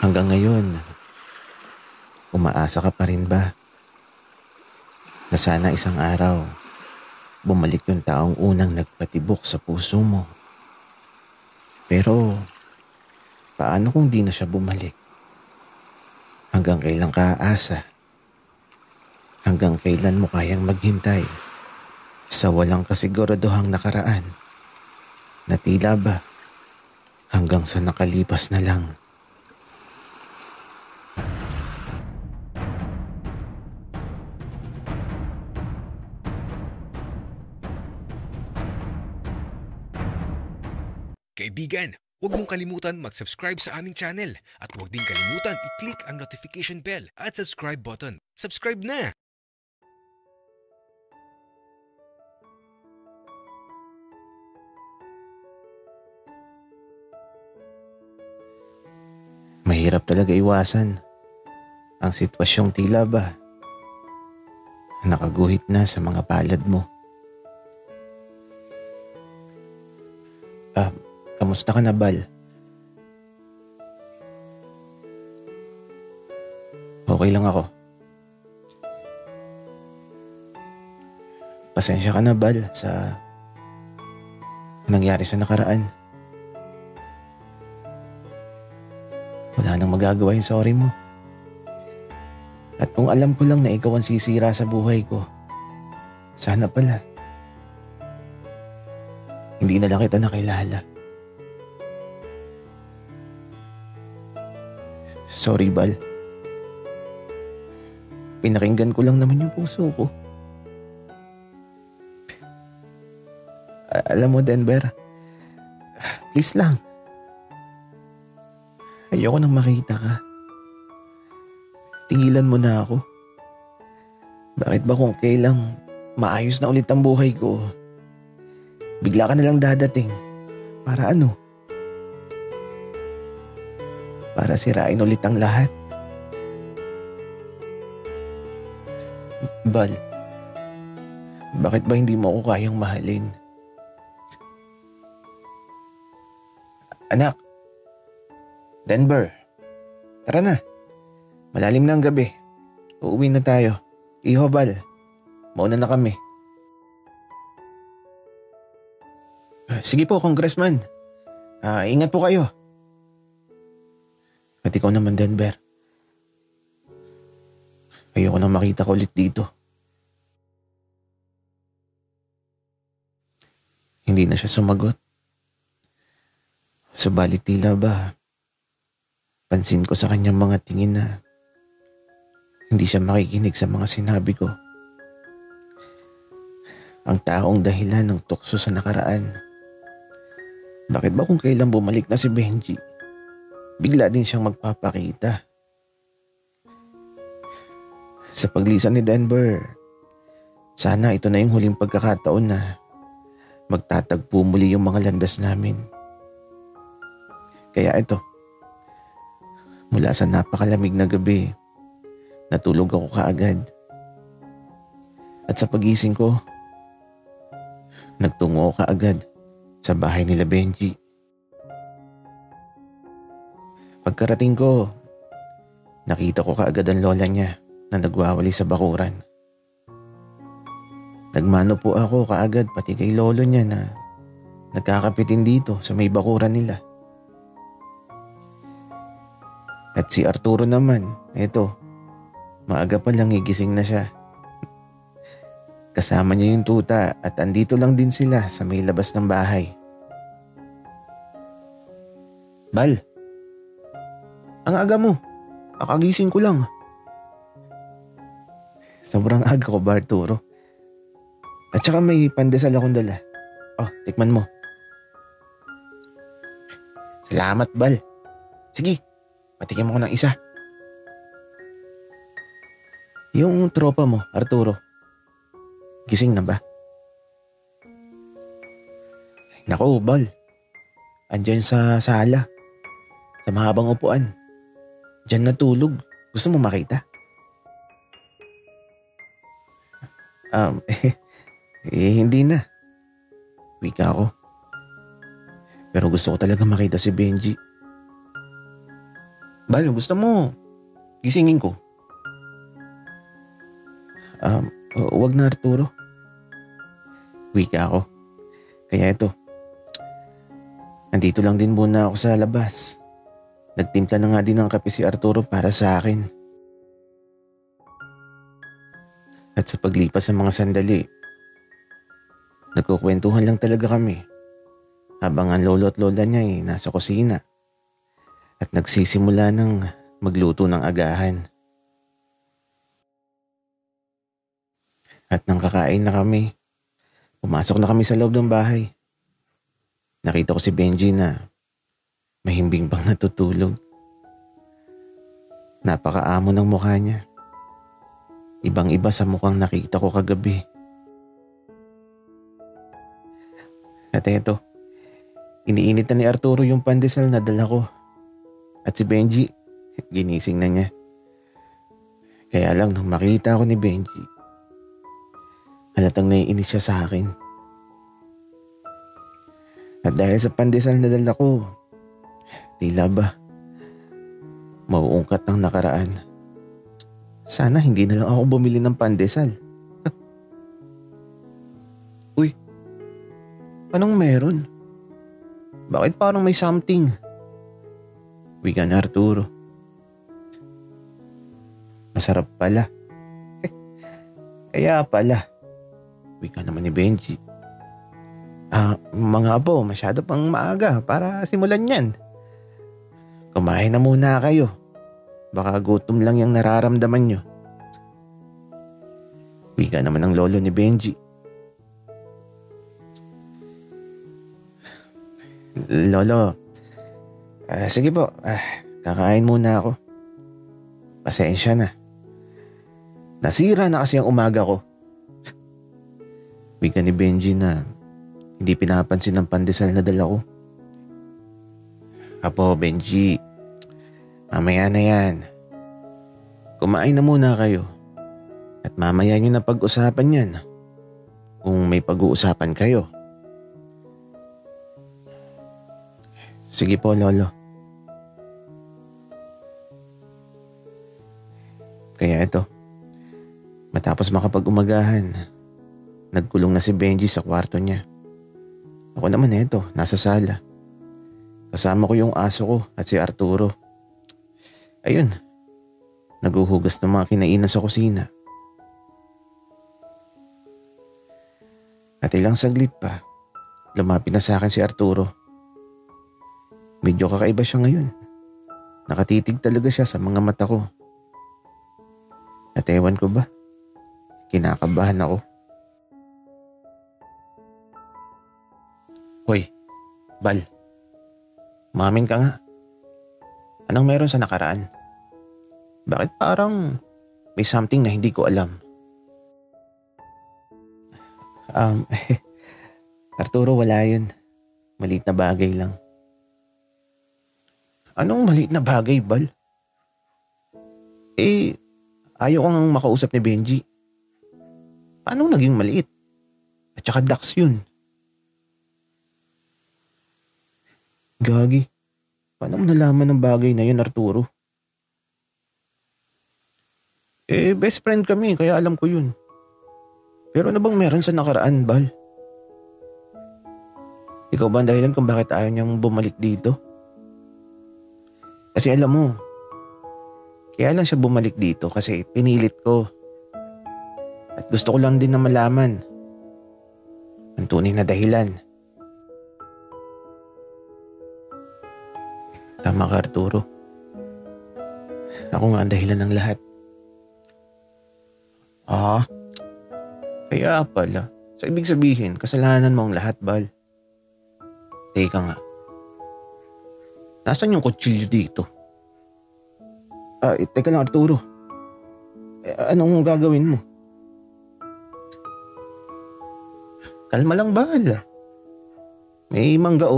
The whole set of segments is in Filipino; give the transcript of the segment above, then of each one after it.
Hanggang ngayon, umaasa ka pa rin ba na sana isang araw bumalik yung taong unang nagpatibok sa puso mo? Pero paano kung di na siya bumalik? Hanggang kailan ka aasa? Hanggang kailan mo kayang maghintay sa walang kasiguraduhang nakaraan na tila ba hanggang sa nakalipas na lang? Kaibigan, huwag mong kalimutan mag-subscribe sa aming channel at huwag din kalimutan i-click ang notification bell at subscribe button. Subscribe na! Mahirap talaga iwasan ang sitwasyong tila ba nakaguhit na sa mga palad mo. Kamusta ka na, Bal? Okay lang ako. Pasensya ka na, Bal, sa nangyari sa nakaraan. Wala nang magagawa yung sorry mo. At kung alam ko lang na ikaw ang sisira sa buhay ko, sana pala hindi na lang kita nakilala. Sorry, Bal. Pinakinggan ko lang naman yung puso ko. Alam mo, Denver, please lang. Ayoko nang makita ka. Tingilan mo na ako. Bakit ba kung kailang maayos na ulit ang buhay ko, bigla ka nalang dadating? Para ano? Para sirain ulit ang lahat? Bal, bakit ba hindi mo ako kayang mahalin? Anak, Denver, tara na. Malalim na ang gabi. Uuwi na tayo. Iho, Bal, mauna na kami. Sige po, Congressman. Ingat po kayo. At ikaw naman, Denver. Ayoko nang makita ko ulit dito. Hindi na siya sumagot. Subalit tila ba, pansin ko sa kanyang mga tingin na hindi siya makikinig sa mga sinabi ko. Ang taong dahilan ng tukso sa nakaraan. Bakit ba kung kailan bumalik na si Benji, bigla din siyang magpapakita? Sa paglisan ni Denver, sana ito na yung huling pagkakataon na magtatagpo muli yung mga landas namin. Kaya ito, mula sa napakalamig na gabi, natulog ako kaagad. At sa pagising ko, nagtungo ako kaagad sa bahay nila Benji. Pagkarating ko, nakita ko kaagad ang lola niya na nagwawali sa bakuran. Nagmano po ako kaagad pati kay lolo niya na nagkakapitin dito sa may bakuran nila. At si Arturo naman, eto, maaga pa lang igising na siya. Kasama niya yung tuta at andito lang din sila sa may labas ng bahay. Bal, ang aga mo. Kakagising ko lang. Sobrang aga ko ba, Arturo? At saka may pandesal akong dala. Oh, tikman mo. Salamat, Bal. Sige, patikim mo ng isa. Yung tropa mo, Arturo, gising na ba? Naku, Bal. Andyan sa sala. Sa mahabang upuan. Diyan natulog. Gusto mo makita? Hindi na. Wika ako. Pero gusto ko talaga makita si Benji. Bal, gusto mo, gisingin ko. Wag na Arturo. Wika ako. Kaya ito, nandito lang din muna ako sa labas. Nagtimpla na nga din ng kape si Arturo para sa akin. At sa paglipas ng mga sandali, nagkukwentuhan lang talaga kami. Habang ang lolo at lola niya nasa kusina. At nagsisimula ng magluto ng agahan. At nang kakain na kami, pumasok na kami sa loob ng bahay. Nakita ko si Benji na mahimbing pang natutulog. Napakaamo ng mukha niya. Ibang-iba sa mukhang nakita ko kagabi. At eto, iniinit na ni Arturo yung pandesal na dala ko. At si Benji, ginising na niya. Kaya lang nang makita ko ni Benji, halatang naiinis siya sa akin. At dahil sa pandesal na dala ko, tila ba mauungkat ang nakaraan. Sana hindi na lang ako bumili ng pandesal. Uy, anong meron? Bakit parang may something? Wika na Arturo. Masarap pala. Kaya pala. Wika naman ni Benji. Mga apo, masyado pang maaga para simulan yan. Kumain na muna kayo. Baka gutom lang yung nararamdaman nyo. Wika naman ng lolo ni Benji. Lolo, sige po, kakain muna ako. Pasensya na. Nasira na kasi ang umaga ko. Wika ni Benji na hindi pinapansin ang pandesal na dala ko. Apo, Benji, mamaya na yan. Kumain na muna kayo. At mamaya nyo na pag-usapan yan. Kung may pag-uusapan kayo. Sige po, Lolo. Kaya ito, matapos makapag-umagahan, nagkulong na si Benji sa kwarto niya. Ako naman nasa sala. Kasama ko yung aso ko at si Arturo. Ayun, naguhugas ng mga kinainan sa kusina. At ilang saglit pa, lumapit na sa akin si Arturo. Medyo kakaiba siya ngayon. Nakatitig talaga siya sa mga mata ko. At ewan ko ba, kinakabahan ako. Hoy, Bal, umamin ka nga. Anong meron sa nakaraan? Bakit parang may something na hindi ko alam? Arturo, wala yun. Maliit na bagay lang. Anong maliit na bagay, Bal? Ayaw kang makausap ni Benji. Paano naging maliit? At saka Dax yun. Gagi, paano mo nalaman ng bagay na yun, Arturo? Best friend kami, kaya alam ko yun. Pero ano bang meron sa nakaraan, Bal? Ikaw ba ang dahilan kung bakit ayaw niyang bumalik dito? Kasi alam mo, kaya lang siya bumalik dito kasi pinilit ko. At gusto ko lang din na malaman ang tunay na dahilan. Tama ka, Arturo. Ako nga ang dahilan ng lahat. Kaya pala. So ibig sabihin, kasalanan mo ang lahat, Bal. Teka nga. Nasaan yung kutsilyo dito? Teka lang, Arturo. Anong gagawin mo? Kalma lang, Bal. May mangga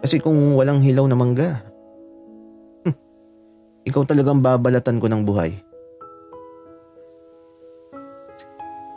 Kasi kung walang hilaw na mangga, ikaw talagang babalatan ko ng buhay.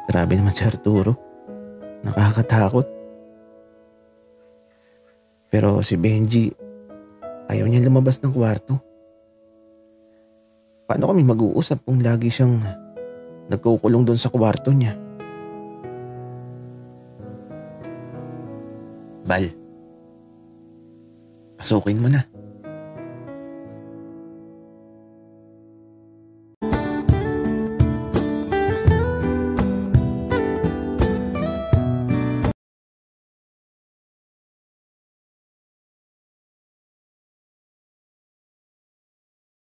Grabe naman si Arturo. Nakakatakot. Pero si Benji, ayaw niya lumabas ng kwarto. Paano kami mag-uusap kung lagi siyang nagkukulong doon sa kwarto niya? Bal, pasukin mo na.